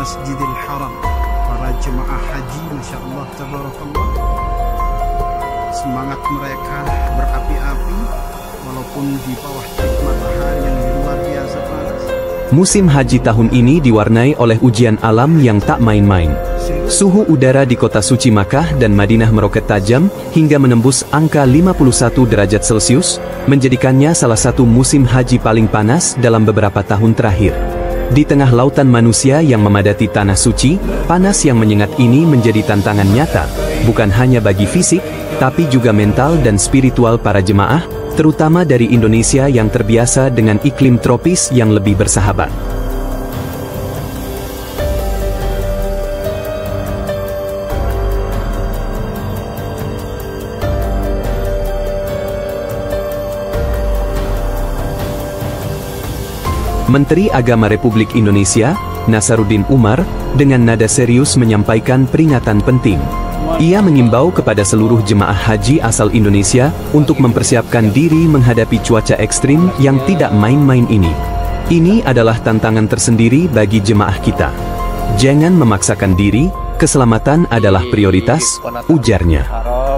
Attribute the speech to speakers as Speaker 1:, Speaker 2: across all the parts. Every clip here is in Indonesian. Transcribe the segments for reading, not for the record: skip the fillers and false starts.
Speaker 1: Masjidil Haram. Para jemaah haji, Masya Allah, tabarakallah, semangat mereka berapi-api walaupun di bawah terik matahari yang luar biasa panas.
Speaker 2: Musim haji tahun ini diwarnai oleh ujian alam yang tak main-main. Suhu udara di kota suci Makkah dan Madinah meroket tajam hingga menembus angka 51 derajat Celcius, menjadikannya salah satu musim haji paling panas dalam beberapa tahun terakhir. Di tengah lautan manusia yang memadati tanah suci, panas yang menyengat ini menjadi tantangan nyata, bukan hanya bagi fisik, tapi juga mental dan spiritual para jemaah, terutama dari Indonesia yang terbiasa dengan iklim tropis yang lebih bersahabat. Menteri Agama Republik Indonesia, Nasaruddin Umar, dengan nada serius menyampaikan peringatan penting. Ia mengimbau kepada seluruh jemaah haji asal Indonesia untuk mempersiapkan diri menghadapi cuaca ekstrim yang tidak main-main ini. Ini adalah tantangan tersendiri bagi jemaah kita. Jangan memaksakan diri, keselamatan adalah prioritas, ujarnya.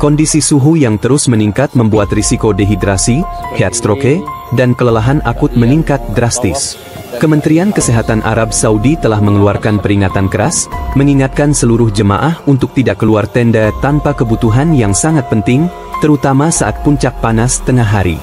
Speaker 2: Kondisi suhu yang terus meningkat membuat risiko dehidrasi, heat stroke, dan kelelahan akut meningkat drastis. Kementerian Kesehatan Arab Saudi telah mengeluarkan peringatan keras, mengingatkan seluruh jemaah untuk tidak keluar tenda tanpa kebutuhan yang sangat penting, terutama saat puncak panas tengah hari.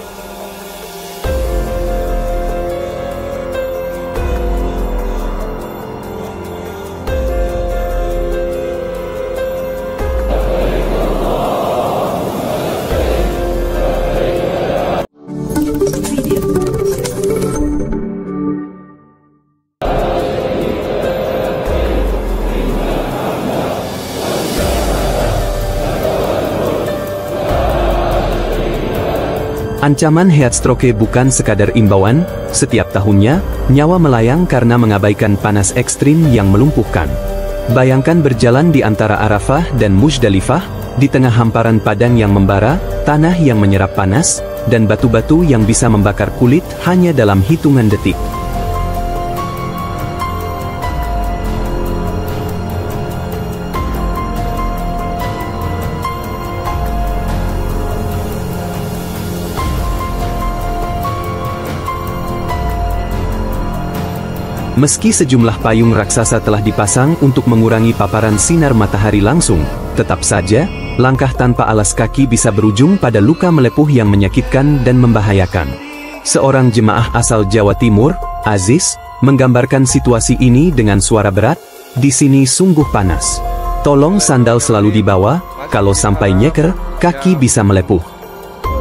Speaker 2: Ancaman heat stroke bukan sekadar imbauan, setiap tahunnya, nyawa melayang karena mengabaikan panas ekstrim yang melumpuhkan. Bayangkan berjalan di antara Arafah dan Muzdalifah, di tengah hamparan padang yang membara, tanah yang menyerap panas, dan batu-batu yang bisa membakar kulit hanya dalam hitungan detik. Meski sejumlah payung raksasa telah dipasang untuk mengurangi paparan sinar matahari langsung, tetap saja, langkah tanpa alas kaki bisa berujung pada luka melepuh yang menyakitkan dan membahayakan. Seorang jemaah asal Jawa Timur, Aziz, menggambarkan situasi ini dengan suara berat, "Di sini sungguh panas. Tolong sandal selalu dibawa, kalau sampai nyeker, kaki bisa melepuh."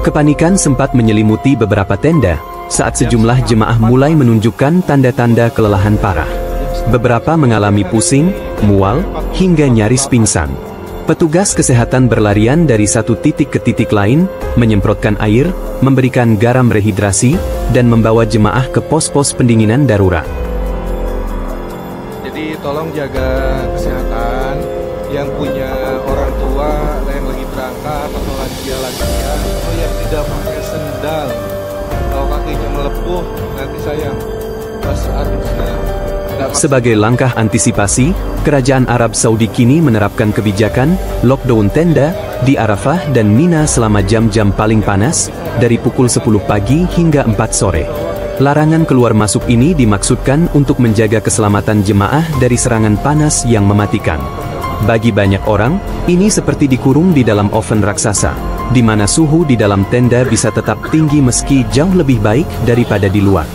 Speaker 2: Kepanikan sempat menyelimuti beberapa tenda, saat sejumlah jemaah mulai menunjukkan tanda-tanda kelelahan parah. Beberapa mengalami pusing, mual, hingga nyaris pingsan. Petugas kesehatan berlarian dari satu titik ke titik lain, menyemprotkan air, memberikan garam rehidrasi, dan membawa jemaah ke pos-pos pendinginan darurat.
Speaker 3: Jadi tolong jaga kesehatan, yang punya orang tua yang lagi berangkat atau lansia-lansia, atau yang tidak pakai sendal. Kalau kakinya melepuh, nanti sayang pas arusnya.
Speaker 2: Sebagai langkah antisipasi, Kerajaan Arab Saudi kini menerapkan kebijakan lockdown tenda di Arafah dan Mina selama jam-jam paling panas, dari pukul 10 pagi hingga 4 sore. Larangan keluar masuk ini dimaksudkan untuk menjaga keselamatan jemaah dari serangan panas yang mematikan. Bagi banyak orang, ini seperti dikurung di dalam oven raksasa, di mana suhu di dalam tenda bisa tetap tinggi meski jauh lebih baik daripada di luar.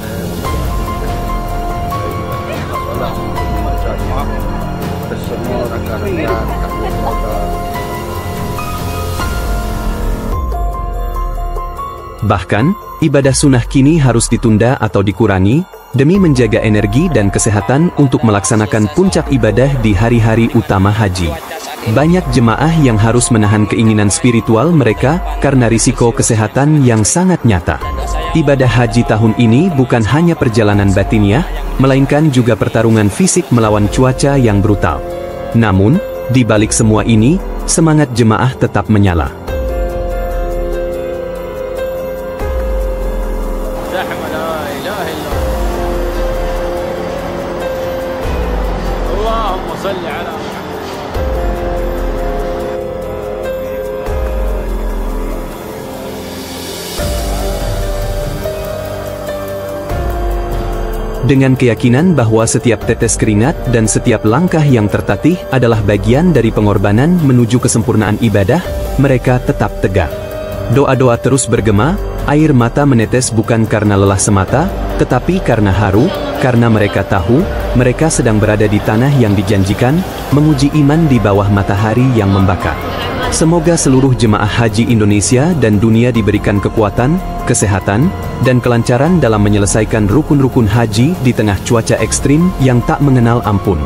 Speaker 2: Bahkan, ibadah sunnah kini harus ditunda atau dikurangi, demi menjaga energi dan kesehatan untuk melaksanakan puncak ibadah di hari-hari utama haji. Banyak jemaah yang harus menahan keinginan spiritual mereka karena risiko kesehatan yang sangat nyata. Ibadah haji tahun ini bukan hanya perjalanan batiniah, melainkan juga pertarungan fisik melawan cuaca yang brutal. Namun, di balik semua ini, semangat jemaah tetap menyala.
Speaker 4: Allah
Speaker 2: Dengan keyakinan bahwa setiap tetes keringat dan setiap langkah yang tertatih adalah bagian dari pengorbanan menuju kesempurnaan ibadah, mereka tetap tegak. Doa-doa terus bergema, air mata menetes bukan karena lelah semata, tetapi karena haru, karena mereka tahu, mereka sedang berada di tanah yang dijanjikan, menguji iman di bawah matahari yang membakar. Semoga seluruh jemaah haji Indonesia dan dunia diberikan kekuatan, kesehatan, dan kelancaran dalam menyelesaikan rukun-rukun haji di tengah cuaca ekstrim yang tak mengenal ampun.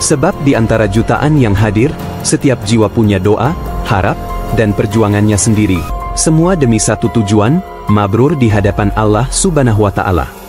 Speaker 2: Sebab di antara jutaan yang hadir, setiap jiwa punya doa, harap, dan perjuangannya sendiri. Semua demi satu tujuan, mabrur di hadapan Allah Subhanahu wa Ta'ala.